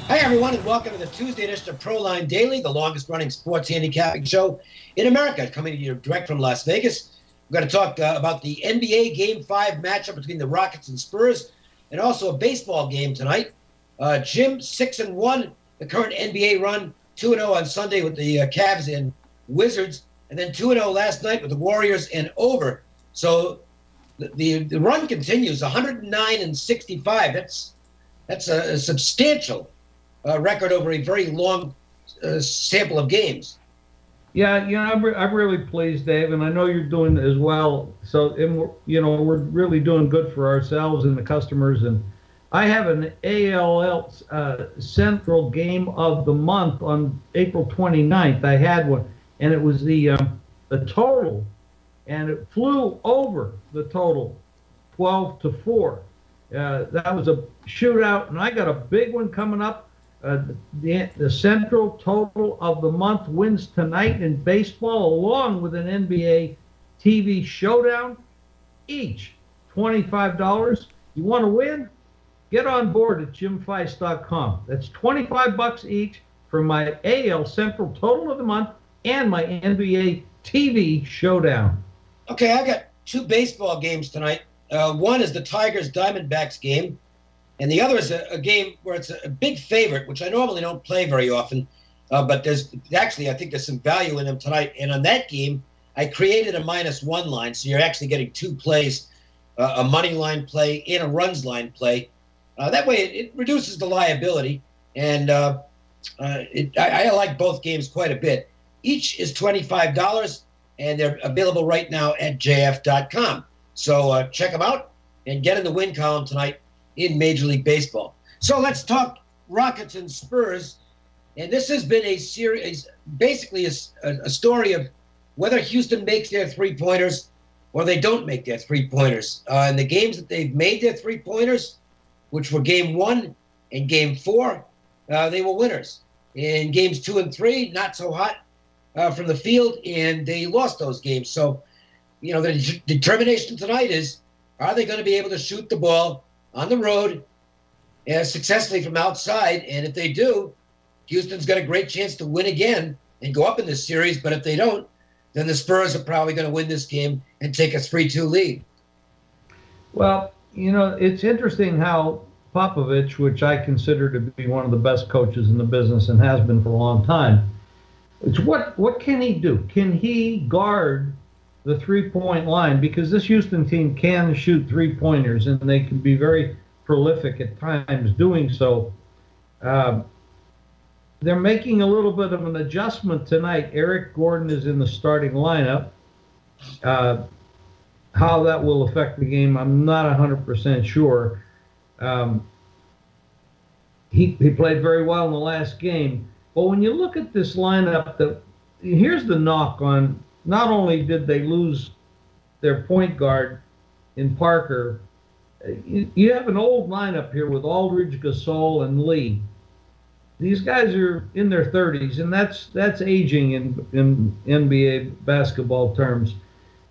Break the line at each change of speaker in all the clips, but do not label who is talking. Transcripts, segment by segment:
Hi, everyone, and welcome to the Tuesday edition of Proline Daily, the longest-running sports handicapping show in America, coming to you direct from Las Vegas. We're going to talk about the NBA Game 5 matchup between the Rockets and Spurs, and also a baseball game tonight. Jim, 6-1, the current NBA run, 2-0 on Sunday with the Cavs and Wizards, and then 2-0 last night with the Warriors and over. So the run continues, 109-65. That's a substantial record over a very long sample of games.
Yeah, I'm really pleased, Dave, and I know you're doing it as well. So, we're really doing good for ourselves and the customers. And I have an ALL Central Game of the Month on April 29th. I had one, and it was the total, and it flew over the total, 12-4. That was a shootout, and I got a big one coming up. The Central Total of the Month wins tonight in baseball, along with an NBA TV showdown, each $25. You want to win? Get on board at jimfeist.com. That's $25 each for my AL Central Total of the Month and my NBA TV showdown.
Okay, I've got two baseball games tonight. One is the Tigers-Diamondbacks game, and the other is a game where it's a big favorite, which I normally don't play very often, but I think there's some value in them tonight. And on that game, I created a -1 line, so you're actually getting two plays, a money line play and a runs line play. That way, it reduces the liability, and I like both games quite a bit. Each is $25, and they're available right now at jf.com. So check them out and get in the win column tonight in Major League Baseball. So let's talk Rockets and Spurs. And this has been a series, basically a story of whether Houston makes their three-pointers or they don't make their three-pointers. In the games that they've made their three-pointers, which were Game 1 and Game 4, they were winners. In Games 2 and 3, not so hot from the field, and they lost those games. So, the determination tonight is, are they going to be able to shoot the ball on the road successfully from outside? And if they do, Houston's got a great chance to win again and go up in this series. But if they don't, then the Spurs are probably going to win this game and take a 3-2 lead.
Well, it's interesting how Popovich, which I consider to be one of the best coaches in the business and has been for a long time, it's what can he do? Can he guard the three-point line? Because this Houston team can shoot three-pointers, and they can be very prolific at times doing so. They're making a little bit of an adjustment tonight. Eric Gordon is in the starting lineup. How that will affect the game, I'm not 100% sure. He played very well in the last game. But when you look at this lineup, here's the knock on, not only did they lose their point guard in Parker, you have an old lineup here with Aldridge, Gasol, and Lee. These guys are in their 30s, and that's aging in NBA basketball terms.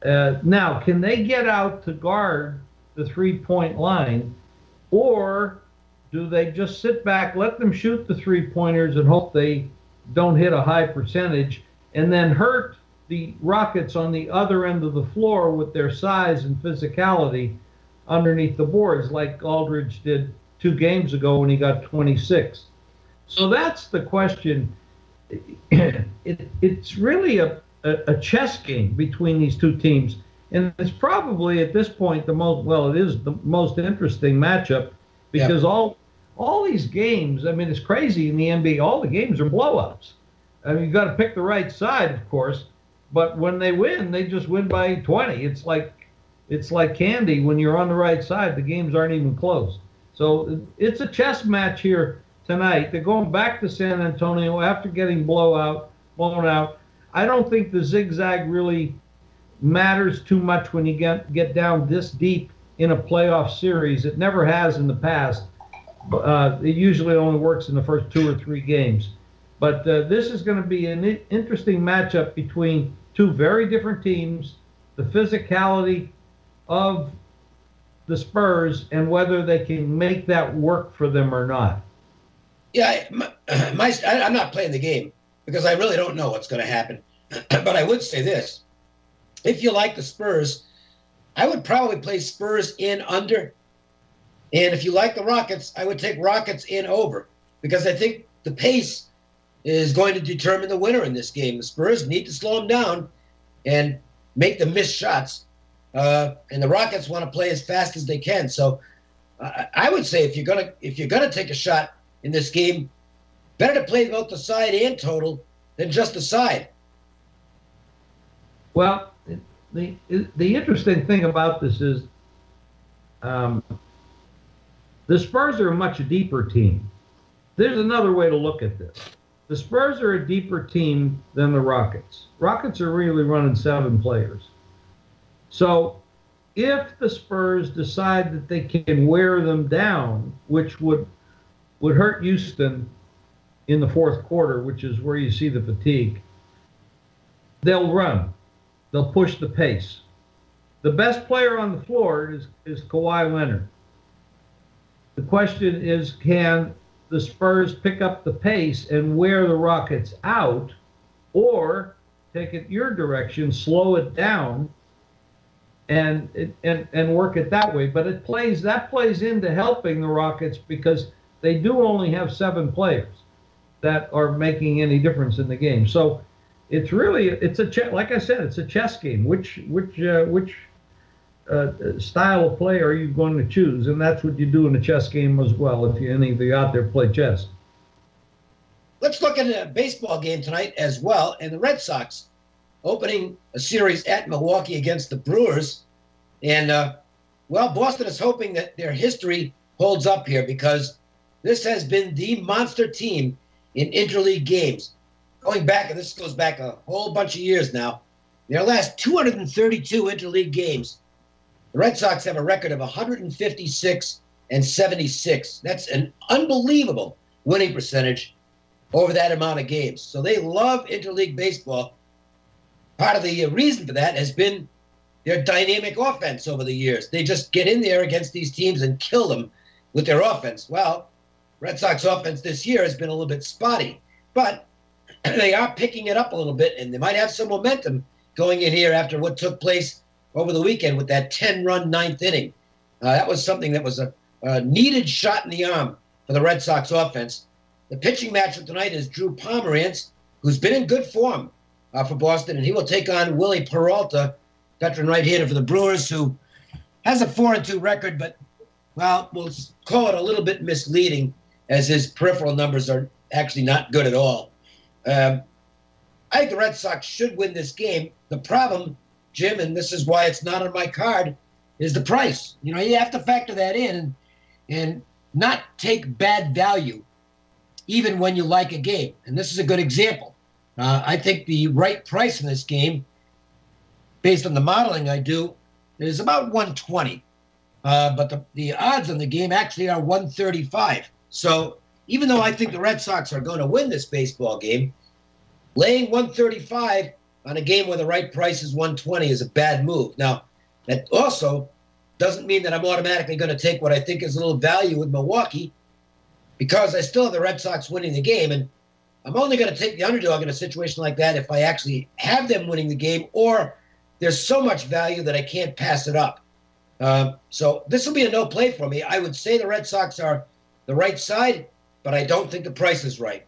Now, can they get out to guard the three-point line, or do they just sit back, let them shoot the three-pointers, and hope they don't hit a high percentage, and then hurt the Rockets on the other end of the floor with their size and physicality underneath the boards, like Aldridge did 2 games ago when he got 26? So that's the question. It's really a chess game between these two teams, and it's probably at this point it is the most interesting matchup, because all these games, I mean, it's crazy in the NBA, all the games are blowouts. I mean, you got to pick the right side, of course, but when they win, they just win by 20. It's like candy. When you're on the right side, the games aren't even close. So it's a chess match here tonight. They're going back to San Antonio after getting blown out. I don't think the zigzag really matters too much when you get down this deep in a playoff series. It never has in the past. It usually only works in the first 2 or 3 games. But this is going to be an interesting matchup between two very different teams, the physicality of the Spurs and whether they can make that work for them or not.
Yeah, I'm not playing the game because I really don't know what's going to happen. But I would say this. If you like the Spurs, I would probably play Spurs in under. And if you like the Rockets, I would take Rockets in over because I think the pace is going to determine the winner in this game. The Spurs need to slow them down and make them miss shots. And the Rockets want to play as fast as they can. So I would say if you're gonna take a shot in this game, better to play both the side and total than just the side.
Well, the interesting thing about this is the Spurs are a much deeper team. There's another way to look at this. The Spurs are a deeper team than the Rockets. Rockets are really running 7 players. So if the Spurs decide that they can wear them down, which would hurt Houston in the fourth quarter, which is where you see the fatigue, they'll run. They'll push the pace. The best player on the floor is Kawhi Leonard. The question is, can the Spurs pick up the pace and wear the Rockets out, or take it your direction, slow it down, and work it that way? But that plays into helping the Rockets because they do only have 7 players that are making any difference in the game. So it's like I said, it's a chess game. Which style of play are you going to choose? And that's what you do in a chess game as well, if any of you out there play chess.
Let's look at a baseball game tonight as well. And the Red Sox opening a series at Milwaukee against the Brewers. And, Boston is hoping that their history holds up here because this has been the monster team in interleague games. Going back, and this goes back a whole bunch of years now, their last 232 interleague games, the Red Sox have a record of 156-76. That's an unbelievable winning percentage over that amount of games. So they love interleague baseball. Part of the reason for that has been their dynamic offense over the years. They just get in there against these teams and kill them with their offense. Well, Red Sox offense this year has been a little bit spotty, but they are picking it up a little bit, and they might have some momentum going in here after what took place over the weekend with that 10-run ninth inning. That was something that was a needed shot in the arm for the Red Sox offense. The pitching matchup tonight is Drew Pomeranz, who's been in good form for Boston, and he will take on Willie Peralta, veteran right-hander for the Brewers, who has a 4-2 record, but, well, we'll call it a little bit misleading as his peripheral numbers are actually not good at all. I think the Red Sox should win this game. The problem, Jim, and this is why it's not on my card, is the price. You know, you have to factor that in and not take bad value even when you like a game. And this is a good example. I think the right price in this game, based on the modeling I do, is about 120. But the odds on the game actually are 135. So even though I think the Red Sox are going to win this baseball game, laying 135 on a game where the right price is 120 is a bad move. Now, that also doesn't mean that I'm automatically going to take what I think is a little value with Milwaukee, because I still have the Red Sox winning the game, and I'm only going to take the underdog in a situation like that if I actually have them winning the game, or there's so much value that I can't pass it up. So this will be a no play for me. I would say the Red Sox are the right side, but I don't think the price is right.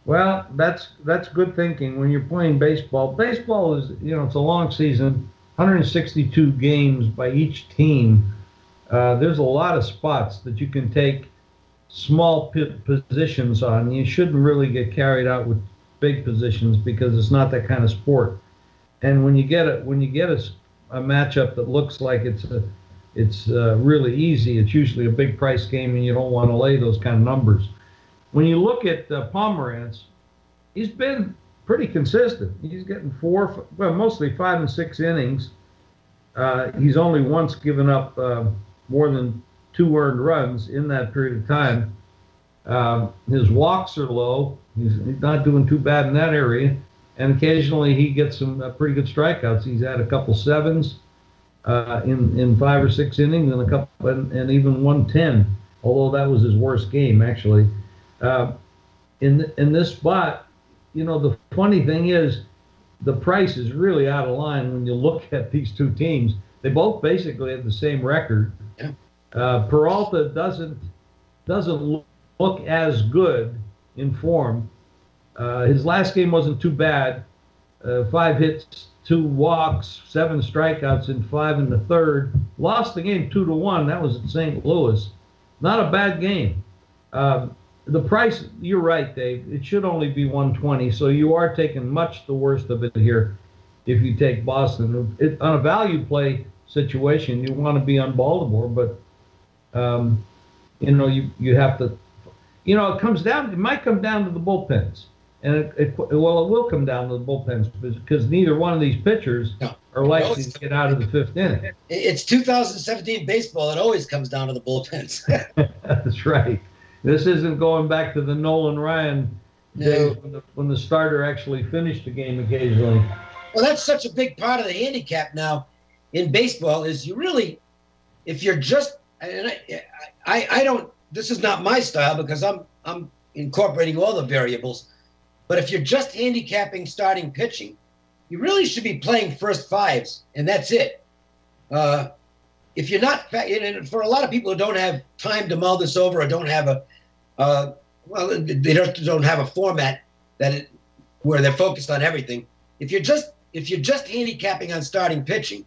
Well, that's good thinking when you're playing baseball. Baseball is, it's a long season, 162 games by each team. There's a lot of spots that you can take small positions on. You shouldn't really get carried out with big positions because it's not that kind of sport. And when you get a matchup that looks like it's really easy, it's usually a big price game, and you don't want to lay those kind of numbers. When you look at Pomeranz, he's been pretty consistent. He's getting mostly 5 and 6 innings. He's only once given up more than 2 earned runs in that period of time. His walks are low. He's not doing too bad in that area. And occasionally he gets some pretty good strikeouts. He's had a couple 7s in 5 or 6 innings, and and even 110. Although that was his worst game actually. Uh, in this spot, the funny thing is the price is really out of line when you look at these two teams. They both basically have the same record.
Yeah.
Peralta doesn't look as good in form. His last game wasn't too bad. 5 hits, 2 walks, 7 strikeouts in 5 in the third. Lost the game 2-1. That was at St. Louis. Not a bad game. The price, you're right, Dave. It should only be 120. So you are taking much the worst of it here if you take Boston. On a value play situation, you want to be on Baltimore, but you have to. It might come down to the bullpens. And it will come down to the bullpens because neither one of these pitchers are likely to get out of the 5th inning.
It's 2017 baseball. It always comes down to the bullpens.
That's right. This isn't going back to the Nolan Ryan days when the starter actually finished the game occasionally.
Well, that's such a big part of the handicap now in baseball is you really, if you're just, and I don't, this is not my style because I'm incorporating all the variables. But if you're just handicapping starting pitching, you really should be playing first 5s, and that's it. If you're not, and for a lot of people who don't have time to mull this over or don't have they don't have a format where they're focused on everything. If you're just handicapping on starting pitching,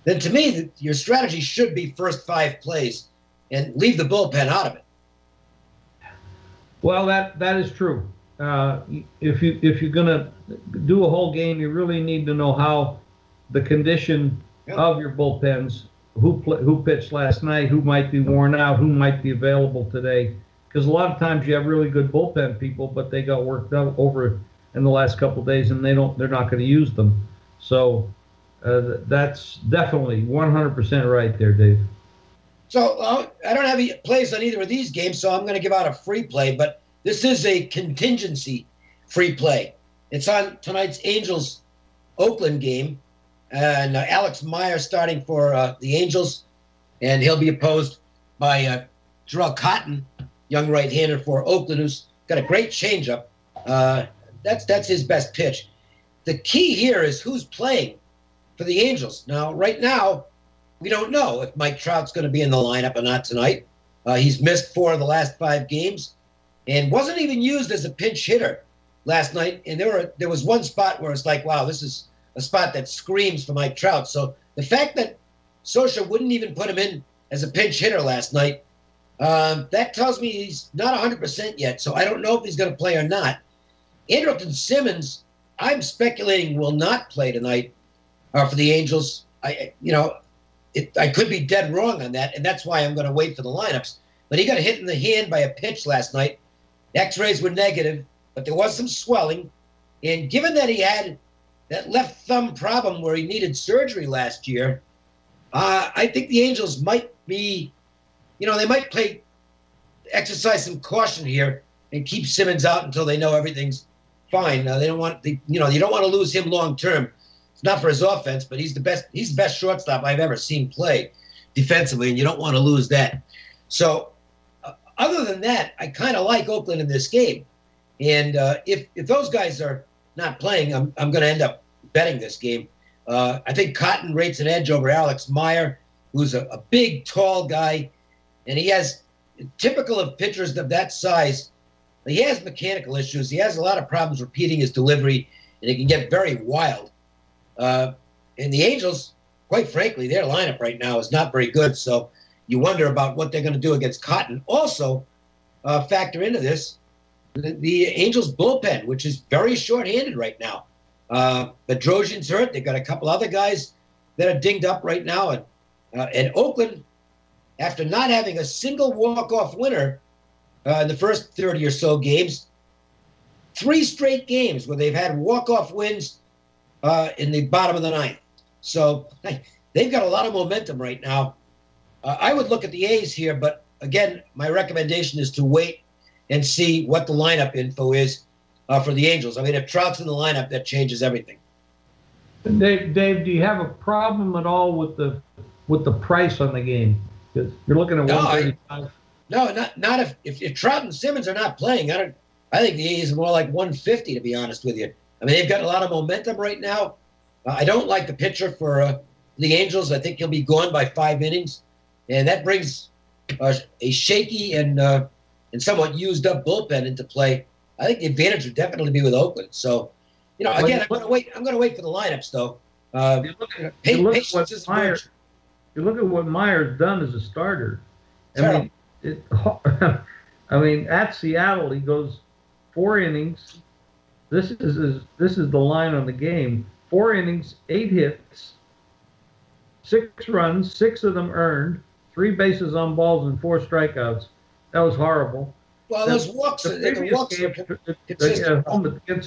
then to me your strategy should be first 5 plays and leave the bullpen out of it.
Well, that is true. If you're gonna do a whole game, you really need to know how the condition of your bullpens, who pitched last night, who might be worn out, who might be available today. Because a lot of times you have really good bullpen people, but they got worked out over in the last couple of days, and they're not going to use them. So that's definitely 100% right there, Dave.
So I don't have any plays on either of these games, so I'm going to give out a free play, but this is a contingency free play. It's on tonight's Angels-Oakland game, and Alex Meyer starting for the Angels, and he'll be opposed by Jim Cotton, young right-hander for Oakland, who's got a great changeup. That's his best pitch. The key here is who's playing for the Angels. Now, right now, we don't know if Mike Trout's going to be in the lineup or not tonight. He's missed 4 of the last 5 games and wasn't even used as a pinch hitter last night. And there was one spot where it's like, wow, this is a spot that screams for Mike Trout. So the fact that Scioscia wouldn't even put him in as a pinch hitter last night, that tells me he's not 100% yet. So I don't know if he's going to play or not. Andrelton Simmons, I'm speculating, will not play tonight for the Angels. I could be dead wrong on that, and that's why I'm going to wait for the lineups. But he got hit in the hand by a pitch last night. X-rays were negative, but there was some swelling. And given that he had that left thumb problem where he needed surgery last year, I think the Angels might be, they might exercise some caution here and keep Simmons out until they know everything's fine. They don't want, you don't want to lose him long term. It's not for his offense, but he's the best shortstop I've ever seen play defensively, and you don't want to lose that. So other than that, I kind of like Oakland in this game. And if those guys are not playing, I'm going to end up betting this game. I think Cotton rates an edge over Alex Meyer, who's a big, tall guy, and he has, typical of pitchers of that size, he has mechanical issues. He has a lot of problems repeating his delivery, and it can get very wild. And the Angels, quite frankly, their lineup right now is not very good. So you wonder about what they're going to do against Cotton. Also, factor into this, the Angels bullpen, which is very short-handed right now. Bedrosian's hurt. They've got a couple other guys that are dinged up right now. And Oakland, after not having a single walk-off winner in the first 30 or so games, 3 straight games where they've had walk-off wins in the bottom of the 9th. So they've got a lot of momentum right now. I would look at the A's here, but again, my recommendation is to wait and see what the lineup info is for the Angels. I mean, if Trout's in the lineup, that changes everything.
Dave, do you have a problem at all with the price on the game? Because you're looking at 135.
No, not if Trout and Simmons are not playing. I think the A's are more like 150, to be honest with you. I mean, they've got a lot of momentum right now. I don't like the pitcher for the Angels. I think he'll be gone by 5 innings, and that brings a shaky and somewhat used up bullpen into play. I think the advantage would definitely be with Oakland. So, again, I'm going to wait for the lineups though. Patience is a virtue.
You look at what Meyer's done as a starter.
Terrible.
I mean, at Seattle, he goes 4 innings. This is the line on the game: 4 innings, 8 hits, 6 runs, 6 of them earned, 3 bases on balls, and 4 strikeouts. That was horrible.
Well, those walks,
against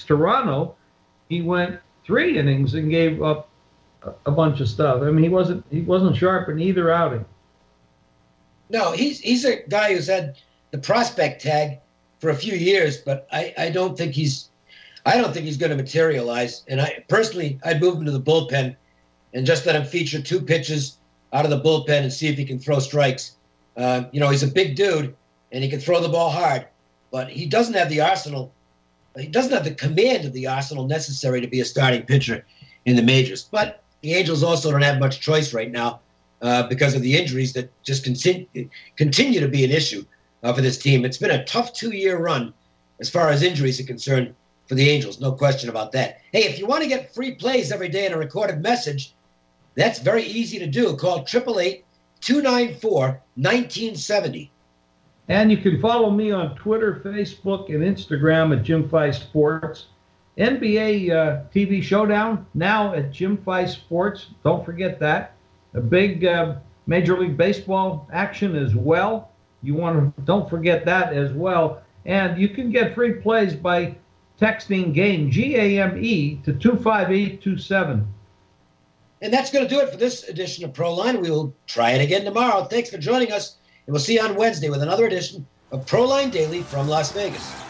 Toronto, he went 3 innings and gave up a bunch of stuff. I mean, he wasn't sharp in either outing.
No, he's a guy who's had the prospect tag for a few years, but I don't think he's going to materialize. And I'd move him to the bullpen and just let him feature 2 pitches out of the bullpen and see if he can throw strikes. He's a big dude and he can throw the ball hard, but he doesn't have the arsenal. He doesn't have the command of the arsenal necessary to be a starting pitcher in the majors. But the Angels also don't have much choice right now because of the injuries that just continue to be an issue for this team. It's been a tough 2-year run as far as injuries are concerned for the Angels, no question about that. Hey, if you want to get free plays every day in a recorded message, that's very easy to do. Call 888-294-1970.
And you can follow me on Twitter, Facebook, and Instagram at Jim Feist Sports. NBA TV Showdown now at Jim Feist Sports. Don't forget that. A big Major League Baseball action as well. Don't forget that as well. And you can get free plays by texting GAME, GAME, to 25827.
And that's going to do it for this edition of Proline. We will try it again tomorrow. Thanks for joining us, and we'll see you on Wednesday with another edition of Proline Daily from Las Vegas.